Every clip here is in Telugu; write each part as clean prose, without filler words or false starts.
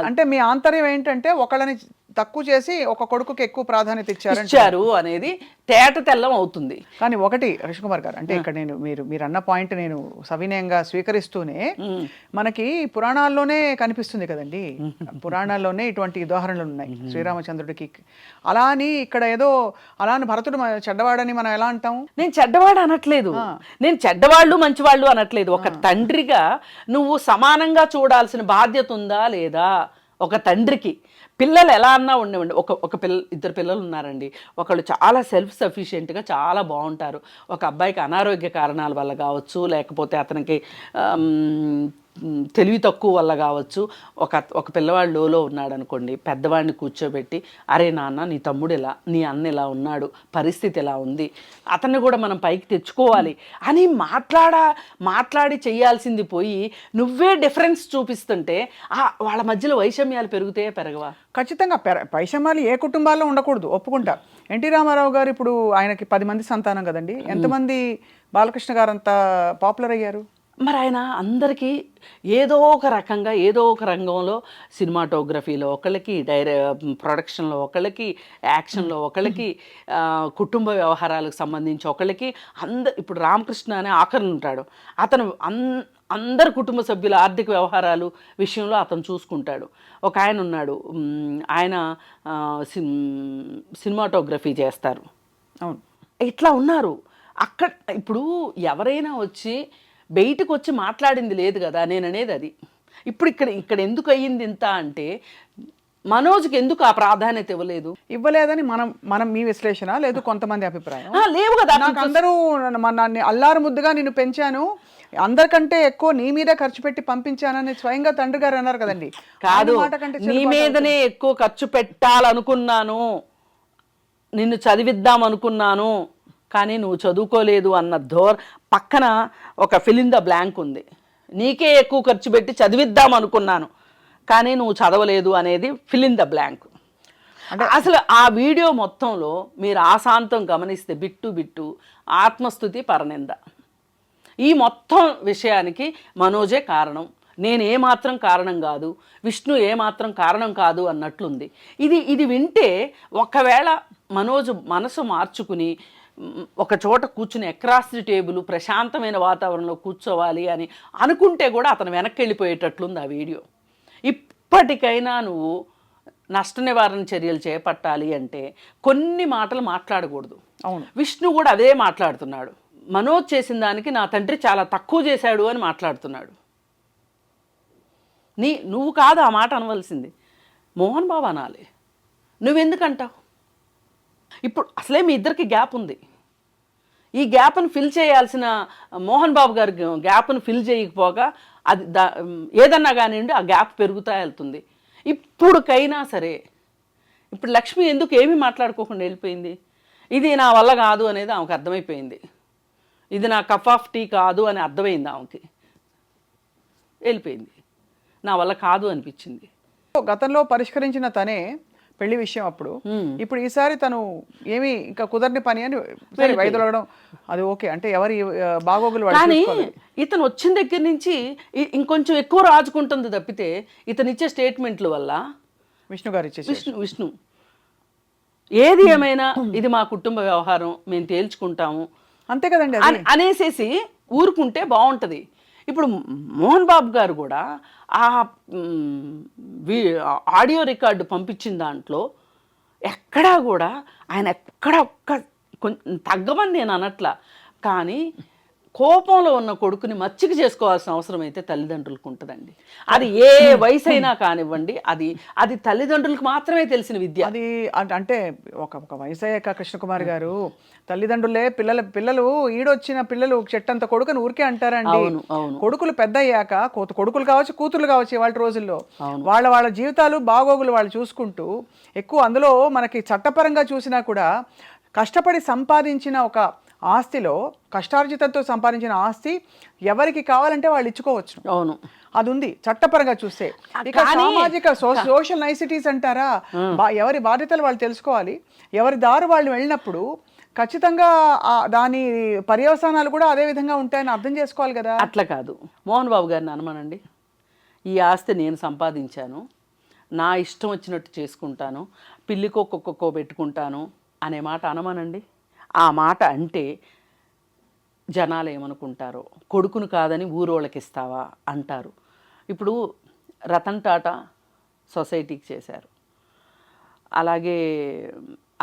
అంటే మీ ఆంతర్యం ఏంటంటే ఒకళ్ళని తక్కువ చేసి ఒక కొడుకుకి ఎక్కువ ప్రాధాన్యత ఇచ్చారు అనేది తేట తెల్లం అవుతుంది. కానీ ఒకటి కృష్ణకుమార్ గారు, అంటే ఇక్కడ నేను మీరు అన్న పాయింట్ నేను సవినయంగా స్వీకరిస్తూనే మనకి పురాణాల్లోనే కనిపిస్తుంది కదండి, పురాణాల్లోనే ఇటువంటి ఉదాహరణలు ఉన్నాయి శ్రీరామచంద్రుడికి. అలా అని ఇక్కడ ఏదో అలా అని భరతుడు చెడ్డవాడని మనం ఎలా అంటాం? నేను చెడ్డవాడు అనట్లేదు, నేను చెడ్డవాళ్ళు మంచివాళ్ళు అనట్లేదు. ఒక తండ్రిగా నువ్వు సమానంగా చూడాల్సిన బాధ్యత ఉందా లేదా ఒక తండ్రికి? పిల్లలు ఎలా అన్నా ఉండేవండి. ఇద్దరు పిల్లలు ఉన్నారండి, ఒకళ్ళు చాలా సెల్ఫ్ సఫిషియెంట్గా చాలా బాగుంటారు. ఒక అబ్బాయికి అనారోగ్య కారణాల వల్ల కావచ్చు, లేకపోతే అతనికి తెలివి తక్కువ వల్ల కావచ్చు, ఒక పిల్లవాడు లోలో ఉన్నాడు అనుకోండి, పెద్దవాడిని కూర్చోబెట్టి అరే నాన్న నీ తమ్ముడు ఇలా, నీ అన్న ఇలా ఉన్నాడు, పరిస్థితి ఎలా ఉంది, అతన్ని కూడా మనం పైకి తెచ్చుకోవాలి అని మాట్లాడి చేయాల్సింది పోయి నువ్వే డిఫరెన్స్ చూపిస్తుంటే వాళ్ళ మధ్యలో వైషమ్యాలు పెరుగుతాయే పెరగవా? ఖచ్చితంగా వైషమ్యాలు ఏ కుటుంబాల్లో ఉండకూడదు, ఒప్పుకుంటా. ఎన్టీ రామారావు గారు ఇప్పుడు ఆయనకి 10 మంది సంతానం కదండి, ఎంతమంది బాలకృష్ణ గారు అంత పాపులర్ అయ్యారు? మరి ఆయన అందరికీ ఏదో ఒక రకంగా ఏదో ఒక రంగంలో, సినిమాటోగ్రఫీలో ఒకళ్ళకి, ప్రొడక్షన్లో ఒకళ్ళకి, యాక్షన్లో ఒకళ్ళకి, కుటుంబ వ్యవహారాలకు సంబంధించి ఒకళ్ళకి, ఇప్పుడు రామకృష్ణ అనే ఆఖరిని ఉంటాడు, అతను అందరు కుటుంబ సభ్యుల ఆర్థిక వ్యవహారాలు విషయంలో అతను చూసుకుంటాడు. ఒక ఆయన ఉన్నాడు, ఆయన సినిమాటోగ్రఫీ చేస్తారు. అవును, ఇట్లా ఉన్నారు. అక్కడ ఇప్పుడు ఎవరైనా వచ్చి బయటకు వచ్చి మాట్లాడింది లేదు కదా, నేను అనేది అది. ఇప్పుడు ఇక్కడ ఎందుకు అయ్యింది ఇంత అంటే మనోజ్కి ఎందుకు ఆ ప్రాధాన్యత ఇవ్వలేదని మనం మీ విశ్లేషణ, లేదు కొంతమంది అభిప్రాయం? లేవు కదా, నాకు అందరూ నన్ను అల్లారు ముద్దుగా నిన్ను పెంచాను, అందరికంటే ఎక్కువ నీ మీదే ఖర్చు పెట్టి పంపించానని స్వయంగా తండ్రి గారు అన్నారు కదండి. కాదు, నీ మీదనే ఎక్కువ ఖర్చు పెట్టాలనుకున్నాను, నిన్ను చదివిద్దాం అనుకున్నాను, కానీ నువ్వు చదువుకోలేదు అన్న పక్కన ఒక ఫిల్ ఇన్ ద బ్లాంక్ ఉంది. నీకే ఎక్కువ ఖర్చు పెట్టి చదివిద్దాం అనుకున్నాను కానీ నువ్వు చదవలేదు అనేది ఫిల్ ఇన్ ద బ్లాంక్. అసలు ఆ వీడియో మొత్తంలో మీరు ఆశాంతం గమనిస్తే బిట్టు ఆత్మస్తుతి పరనింద, ఈ మొత్తం విషయానికి మనోజే కారణం, నేను ఏమాత్రం కారణం కాదు, విష్ణు ఏమాత్రం కారణం కాదు అన్నట్లుంది. ఇది వింటే ఒకవేళ మనోజు మనసు మార్చుకుని ఒక చోట కూర్చుని అక్రాస్ ది టేబుల్ ప్రశాంతమైన వాతావరణంలో కూర్చోవాలి అని అనుకుంటే కూడా అతను వెనక్కి వెళ్ళిపోయేటట్లుంది ఆ వీడియో. ఇప్పటికైనా నువ్వు నష్ట నివారణ చర్యలు చేపట్టాలి అంటే కొన్ని మాటలు మాట్లాడకూడదు. అవును, విష్ణు కూడా అదే మాట్లాడుతున్నాడు. మనోజ్ చేసిన దానికి నా తండ్రి చాలా తక్కువ చేశాడు అని మాట్లాడుతున్నాడు. నువ్వు కాదు ఆ మాట అనవలసింది, మోహన్ బాబు అనాలి. నువ్వెందుకంటావు? ఇప్పుడు అసలే మీ ఇద్దరికి గ్యాప్ ఉంది, ఈ గ్యాప్ను ఫిల్ చేయాల్సిన మోహన్ బాబు గారి గ్యాప్ను ఫిల్ చేయకపోగా అది ఏదన్నా కానివ్వండి ఆ గ్యాప్ పెరుగుతా వెళ్తుంది. ఇప్పుడుకైనా సరే, ఇప్పుడు లక్ష్మి ఎందుకు ఏమీ మాట్లాడుకోకుండా వెళ్ళిపోయింది? ఇది నా వల్ల కాదు అనేది ఆమెకు అర్థమైపోయింది, ఇది నా కప్ ఆఫ్ టీ కాదు అని అర్థమైంది ఆమెకి, వెళ్ళిపోయింది. నా వల్ల కాదు అనిపించింది. గతంలో పరిష్కరించిన తనే పెళ్లి విషయం అప్పుడు, ఇప్పుడు ఈసారి తను ఏమి ఇంకా కుదరని పని అని వైదొలగడం అది ఓకే అంటే ఎవరి బాగోగులు. కానీ ఇతను వచ్చిన దగ్గర నుంచి ఇంకొంచెం ఎక్కువ రాజుకుంటుంది తప్పితే ఇతను ఇచ్చే స్టేట్మెంట్ల వల్ల విష్ణు గారు ఇచ్చే విష్ణు ఏది ఏమైనా ఇది మా కుటుంబ వ్యవహారం, మేము తేల్చుకుంటాము అంతే కదండి అనేసేసి ఊరుకుంటే బాగుంటుంది. ఇప్పుడు మోహన్ బాబు గారు కూడా ఆ ఆడియో రికార్డు పంపించిన దాంట్లో ఎక్కడా కూడా ఆయన తగ్గమని నేను అనట్లా, కానీ కోపంలో ఉన్న కొడుకుని మచ్చిక చేసుకోవాల్సిన అవసరం అయితే తల్లిదండ్రులకు ఉంటుందండి. అది ఏ వయసు అయినా కానివ్వండి, అది తల్లిదండ్రులకు మాత్రమే తెలిసిన విద్య. అది అంటే ఒక వయసు అయ్యాక కృష్ణకుమార్ గారు తల్లిదండ్రులే పిల్లలు ఈడొచ్చిన పిల్లలు చెట్టంత కొడుకుని ఊరికే అంటారండి. కొడుకులు పెద్ద అయ్యాక కొడుకులు కావచ్చు కూతుర్లు కావచ్చు ఇవాళ రోజుల్లో వాళ్ళ జీవితాలు బాగోగులు వాళ్ళు చూసుకుంటూ ఎక్కువ అందులో మనకి చట్టపరంగా చూసినా కూడా కష్టపడి సంపాదించిన ఒక ఆస్తిలో కష్టార్జితంతో సంపాదించిన ఆస్తి ఎవరికి కావాలంటే వాళ్ళు ఇచ్చుకోవచ్చు. అవును, అది ఉంది చట్టపరంగా చూస్తే. ఇక సామాజిక సోషల్ నైసిటీస్ అంటారా, ఎవరి బాధ్యతలు వాళ్ళు తెలుసుకోవాలి, ఎవరి దారి వాళ్ళు వెళ్ళినప్పుడు ఖచ్చితంగా దాని పర్యవసానాలు కూడా అదే విధంగా ఉంటాయని అర్థం చేసుకోవాలి కదా. అట్లా కాదు, మోహన్ బాబు గారిని అనమనండి, ఈ ఆస్తి నేను సంపాదించాను, నా ఇష్టం వచ్చినట్టు చేసుకుంటాను, పిల్లికో కుక్కకో పెట్టుకుంటాను అనే మాట అనమనండి. ఆ మాట అంటే జనాలు ఏమనుకుంటారో, కొడుకును కాదని ఊరోళ్ళకి ఇస్తావా అంటారు. ఇప్పుడు రతన్ టాటా సొసైటీకి చేశారు, అలాగే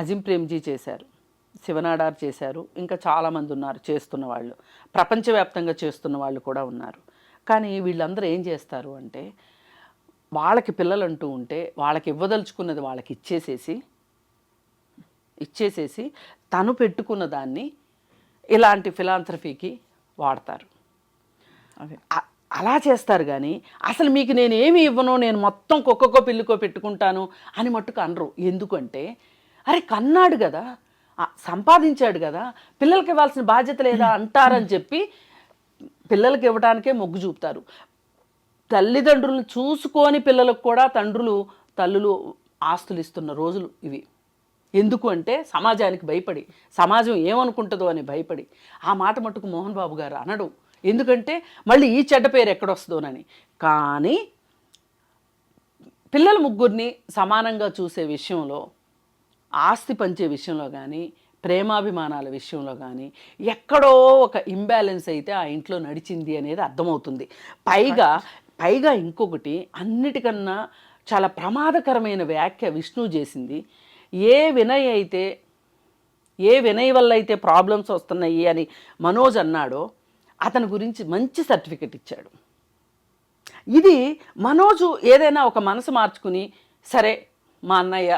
అజిం ప్రేమ్జీ చేశారు, శివనాడార్ చేశారు, ఇంకా చాలామంది ఉన్నారు చేస్తున్న వాళ్ళు, ప్రపంచవ్యాప్తంగా చేస్తున్న వాళ్ళు కూడా ఉన్నారు. కానీ వీళ్ళందరూ ఏం చేస్తారు అంటే, వాళ్ళకి పిల్లలు అంటూ ఉంటే వాళ్ళకి ఇవ్వదలుచుకున్నది వాళ్ళకి ఇచ్చేసేసి తను పెట్టుకున్న దాన్ని ఇలాంటి ఫిలాంథ్రఫీకి వాడతారు. అలా చేస్తారు. కానీ అసలు మీకు నేను ఏమి ఇవ్వను, నేను మొత్తం కుక్కకో పిల్లికో పెట్టుకుంటాను అని మట్టుకు అనరు. ఎందుకంటే అరే కన్నాడు కదా, సంపాదించాడు కదా, పిల్లలకి ఇవ్వాల్సిన బాధ్యత లేదా అంటారని చెప్పి పిల్లలకి ఇవ్వడానికే మొగ్గు చూపుతారు. తల్లిదండ్రులను చూసుకొని పిల్లలకు కూడా తల్లులు ఆస్తులు ఇస్తున్న రోజులు ఇవి. ఎందుకు అంటే సమాజానికి భయపడి, సమాజం ఏమనుకుంటుందో అని భయపడి. ఆ మాట మట్టుకు మోహన్ బాబు గారు అనడు, ఎందుకంటే మళ్ళీ ఈ చెడ్డ పేరు ఎక్కడొస్తుందోనని. కానీ పిల్లల ముగ్గురిని సమానంగా చూసే విషయంలో, ఆస్తి పంచే విషయంలో కానీ, ప్రేమాభిమానాల విషయంలో కానీ ఎక్కడో ఒక ఇంబ్యాలెన్స్ అయితే ఆ ఇంట్లో నడిచింది అనేది అర్థమవుతుంది. పైగా ఇంకొకటి, అన్నిటికన్నా చాలా ప్రమాదకరమైన వ్యాఖ్య విష్ణు చేసింది. ఏ వినయ్ వల్ల అయితే ప్రాబ్లమ్స్ వస్తున్నాయి అని మనోజ్ అన్నాడో అతని గురించి మంచి సర్టిఫికెట్ ఇచ్చాడు. ఇది మనోజు ఏదైనా ఒక మనసు మార్చుకుని, సరే మా అన్నయ్య,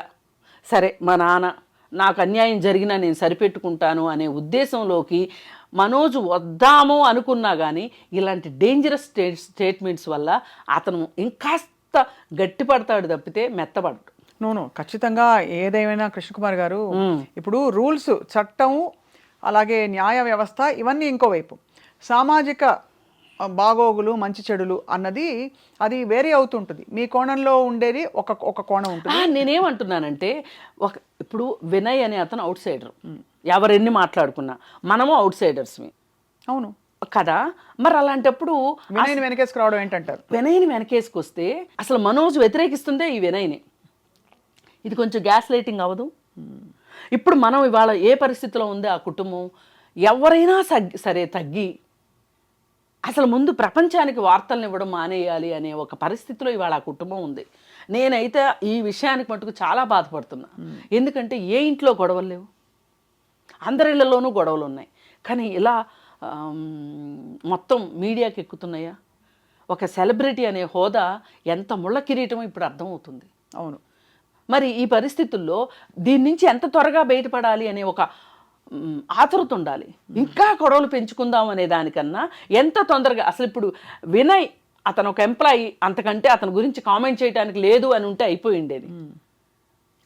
సరే మా నాన్న నాకు అన్యాయం జరిగినా నేను సరిపెట్టుకుంటాను అనే ఉద్దేశంలోకి మనోజు వద్దాము అనుకున్నా కానీ ఇలాంటి డేంజరస్ స్టేట్మెంట్స్ వల్ల అతను ఇంకాస్త గట్టిపడతాడు తప్పితే మెత్తపడడు. నో ఖచ్చితంగా ఏదేమైనా కృష్ణకుమార్ గారు, ఇప్పుడు రూల్స్, చట్టం, అలాగే న్యాయ వ్యవస్థ ఇవన్నీ ఇంకోవైపు, సామాజిక బాగోగులు మంచి చెడులు అన్నది అది వేరే అవుతుంటుంది. మీ కోణంలో ఉండేది ఒక కోణం ఉంటుంది. నేనేమంటున్నానంటే ఇప్పుడు వినయ్ అనే అతను అవుట్ సైడర్, ఎవరెన్ని మాట్లాడుకున్నా మనము అవుట్ సైడర్స్మి. అవును కదా, మరి అలాంటప్పుడు వినయ్ని వెనకేసుకు రావడం ఏంటంటారు? వినయ్ని వెనకేసుకొస్తే అసలు మనోజ్ వ్యతిరేకిస్తుందే ఈ వినయ్ని. ఇది కొంచెం గ్యాస్ లైటింగ్ అవ్వదు? ఇప్పుడు మనం ఇవాళ ఏ పరిస్థితిలో ఉంది ఆ కుటుంబం, ఎవరైనా సరే తగ్గి అసలు ముందు ప్రపంచానికి వార్తలను ఇవ్వడం మానేయాలి అనే ఒక పరిస్థితిలో ఇవాళ ఆ కుటుంబం ఉంది. నేనైతే ఈ విషయానికి మటుకు చాలా బాధపడుతున్నా. ఎందుకంటే ఏ ఇంట్లో గొడవలు లేవు, అందరిళ్లలోనూ గొడవలు ఉన్నాయి. కానీ ఇలా మొత్తం మీడియాకి ఎక్కుతున్నాయా? ఒక సెలబ్రిటీ అనే హోదా ఎంత ముళ్ళ కిరీటమో ఇప్పుడు అర్థమవుతుంది. అవును, మరి ఈ పరిస్థితుల్లో దీని నుంచి ఎంత త్వరగా బయటపడాలి అనే ఒక ఆతృత ఉండాలి. ఇంకా గొడవలు పెంచుకుందాం అనే దానికన్నా ఎంత తొందరగా, అసలు ఇప్పుడు వినయ్ అతను ఒక ఎంప్లాయీ, అంతకంటే అతని గురించి కామెంట్ చేయడానికి లేదు అని ఉంటే అయిపోయి ఉండేది.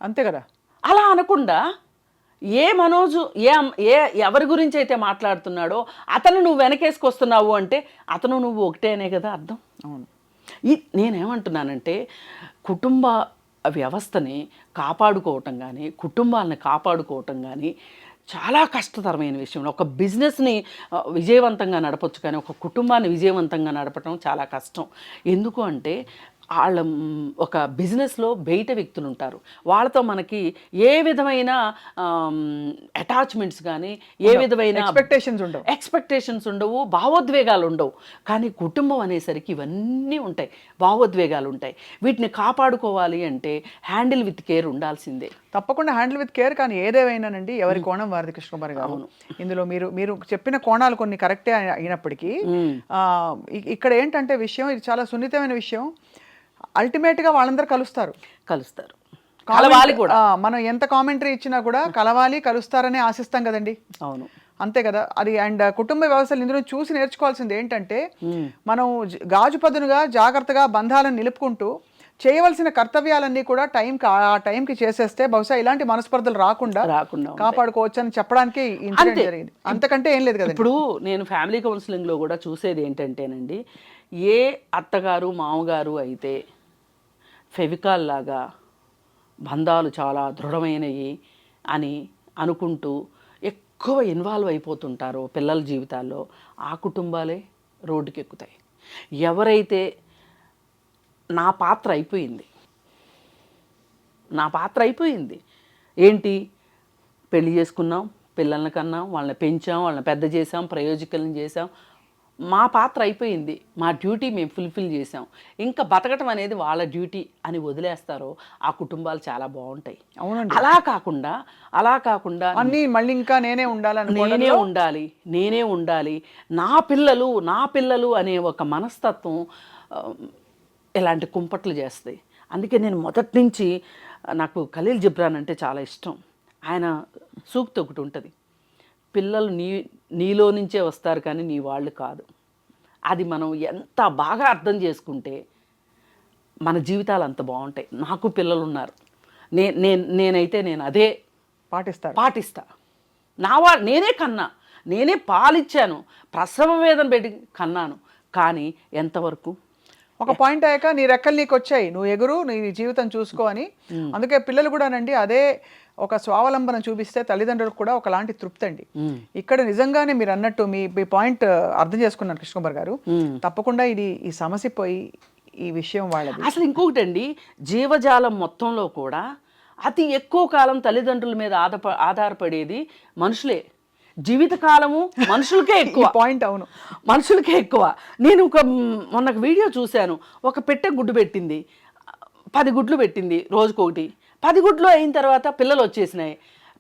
అంతే కదా. అలా అనకుండా ఏ మనోజు ఎవరి గురించి అయితే మాట్లాడుతున్నాడో అతను నువ్వు వెనకేసుకొస్తున్నావు అంటే అతను నువ్వు ఒకటేనే కదా అర్థం. అవును, నేనేమంటున్నానంటే కుటుంబ వ్యవస్థని కాపాడుకోవటం కానీ, కుటుంబాలని కాపాడుకోవటం కానీ చాలా కష్టతరమైన విషయం. ఒక బిజినెస్ని విజయవంతంగా నడపచ్చు, కానీ ఒక కుటుంబాన్ని విజయవంతంగా నడపటం చాలా కష్టం. ఎందుకు అంటే వాళ్ళ ఒక బిజినెస్లో బయట వ్యక్తులు ఉంటారు, వాళ్ళతో మనకి ఏ విధమైన అటాచ్మెంట్స్ కానీ, ఏ విధమైన ఎక్స్పెక్టేషన్స్ ఉండవు, భావోద్వేగాలు ఉండవు. కానీ కుటుంబం అనేసరికి ఇవన్నీ ఉంటాయి, భావోద్వేగాలు ఉంటాయి. వీటిని కాపాడుకోవాలి అంటే హ్యాండిల్ విత్ కేర్ ఉండాల్సిందే. తప్పకుండా హ్యాండిల్ విత్ కేర్. కానీ ఏదేమైనానండి, ఎవరి కోణం వారిది కృష్ణకుమార్ గారు. ఇందులో మీరు చెప్పిన కోణాలు కొన్ని కరెక్టే అయినప్పటికీ ఇక్కడ ఏంటంటే విషయం, ఇది చాలా సున్నితమైన విషయం. అల్టిమేట్గా వాళ్ళందరూ కలుస్తారు, కలవాలి కూడా. మనం ఎంత కామెంటరీ ఇచ్చినా కూడా కలుస్తారనే ఆశిస్తాం కదండి. అవును, అంతే కదా అది. అండ్ కుటుంబ వ్యవస్థలు ఇందులో చూసి నేర్చుకోవాల్సింది ఏంటంటే, మనం గాజు పదునుగా జాగ్రత్తగా బంధాలను నిలుపుకుంటూ చేయవలసిన కర్తవ్యాలన్నీ కూడా ఆ టైంకి చేసేస్తే బహుశా ఇలాంటి మనస్పర్ధలు రాకుండా కాపాడుకోవచ్చు అని చెప్పడానికి ఇన్సిడెంట్ జరిగింది. అంతకంటే ఏం లేదు కదా. ఇప్పుడు నేను ఫ్యామిలీ కౌన్సిలింగ్లో కూడా చూసేది ఏంటంటేనండి, ఏ అత్తగారు మామగారు అయితే ఫెవికాల్ లాగా బంధాలు చాలా దృఢమైనవి అని అనుకుంటూ ఎక్కువ ఇన్వాల్వ్ అయిపోతుంటారో పిల్లల జీవితాల్లో, ఆ కుటుంబాలే రోడ్డుకి ఎక్కుతాయి. ఎవరైతే నా పాత్ర అయిపోయింది, నా పాత్ర అయిపోయింది. ఏంటి, పెళ్లి చేసుకున్నాం, పిల్లల్ని కన్నాం, వాళ్ళని పెంచాం, వాళ్ళని పెద్ద చేసాం, ప్రయోజకులను చేసాం. మా పాత్ర అయిపోయింది, మా డ్యూటీ మేము ఫుల్ఫిల్ చేసాం. ఇంకా బతకటం అనేది వాళ్ళ డ్యూటీ అని వదిలేస్తారో ఆ కుటుంబాలు చాలా బాగుంటాయి. అవునండి. అలా కాకుండా అన్నీ మళ్ళీ ఇంకా నేనే ఉండాలి, నా పిల్లలు అనే ఒక మనస్తత్వం ఇలాంటి కుంపట్లు చేస్తాయి. అందుకే నేను మొదటి నుంచి నాకు ఖలీల్ జిబ్రాన్ అంటే చాలా ఇష్టం. ఆయన సూక్తి ఒకటి ఉంటుంది, పిల్లలు నీలో నుంచే వస్తారు కానీ నీ వాళ్ళు కాదు. అది మనం ఎంత బాగా అర్థం చేసుకుంటే మన జీవితాలు అంత బాగుంటాయి. నాకు పిల్లలు ఉన్నారు, నేనైతే అదే పాటిస్తా. నేనే కన్నా, నేనే పాలిచ్చాను, ప్రసవ వేదన పెట్టి కన్నాను. కానీ ఎంతవరకు ఒక పాయింట్ అయ్యాక నీ రెక్కలు నీకు వచ్చాయి, నువ్వు ఎగురు, నీ జీవితం చూసుకో అని. అందుకే పిల్లలు కూడానండి అదే ఒక స్వావలంబన చూపిస్తే తల్లిదండ్రులకు కూడా ఒకలాంటి తృప్తి అండి. ఇక్కడ నిజంగానే మీరు అన్నట్టు మీ పాయింట్ అర్థం చేసుకున్నారు కృష్ణకుమార్ గారు. తప్పకుండా ఈ సమస్య పోయి ఈ విషయం వాళ్ళది. అసలు ఇంకొకటి అండి, జీవజాలం మొత్తంలో కూడా అతి ఎక్కువ కాలం తల్లిదండ్రుల మీద ఆధారపడేది మనుషులే. జీవితకాలము మనుషులకే ఎక్కువ. పాయింట్ అవును, మనుషులకే ఎక్కువ. నేను మొన్న వీడియో చూశాను, ఒక పెట్టె గుడ్డు పెట్టింది, 10 గుడ్లు పెట్టింది, రోజుకొకటి. 10 గుడ్లు అయిన తర్వాత పిల్లలు వచ్చేసినాయి.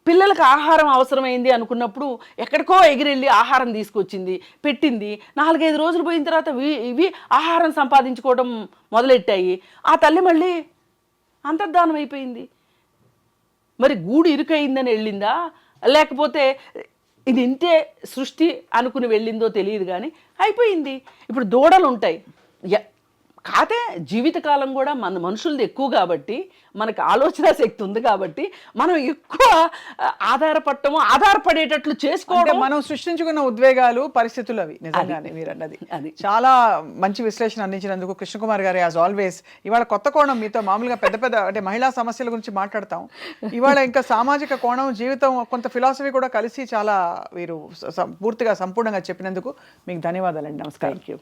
పిల్లలకు ఆహారం అవసరమైంది అనుకున్నప్పుడు ఎక్కడికో ఎగిరెళ్ళి ఆహారం తీసుకొచ్చింది, పెట్టింది. 4-5 రోజులు పోయిన తర్వాత ఇవి ఆహారం సంపాదించుకోవడం మొదలెట్టాయి. ఆ తల్లి మళ్ళీ అంతర్ధానం అయిపోయింది. మరి గూడు ఇరుకయిందని వెళ్ళిందా, లేకపోతే ఇది ఇంతే సృష్టి అనుకుని వెళ్ళిందో తెలియదు, కానీ అయిపోయింది. ఇప్పుడు దూడలు ఉంటాయి, కాతే జీవితకాలం కూడా మన మనుషులది ఎక్కువ కాబట్టి, మనకు ఆలోచన శక్తి ఉంది కాబట్టి మనం ఎక్కువ ఆధారపడేటట్లు చేసుకోవడం. మనం సృష్టించుకున్న ఉద్వేగాలు, పరిస్థితులు అవి. నిజంగానే మీరు అన్నది చాలా మంచి విశ్లేషణ అందించినందుకు కృష్ణకుమార్ గారు యాజ్ ఆల్వేస్. ఇవాళ కొత్త కోణం, మీతో మామూలుగా పెద్ద అంటే మహిళా సమస్యల గురించి మాట్లాడతాం, ఇవాళ ఇంకా సామాజిక కోణం, జీవితం, కొంత ఫిలాసఫీ కూడా కలిసి చాలా వీరు పూర్తిగా సంపూర్ణంగా చెప్పినందుకు మీకు ధన్యవాదాలండి. నమస్కారం. Thank you.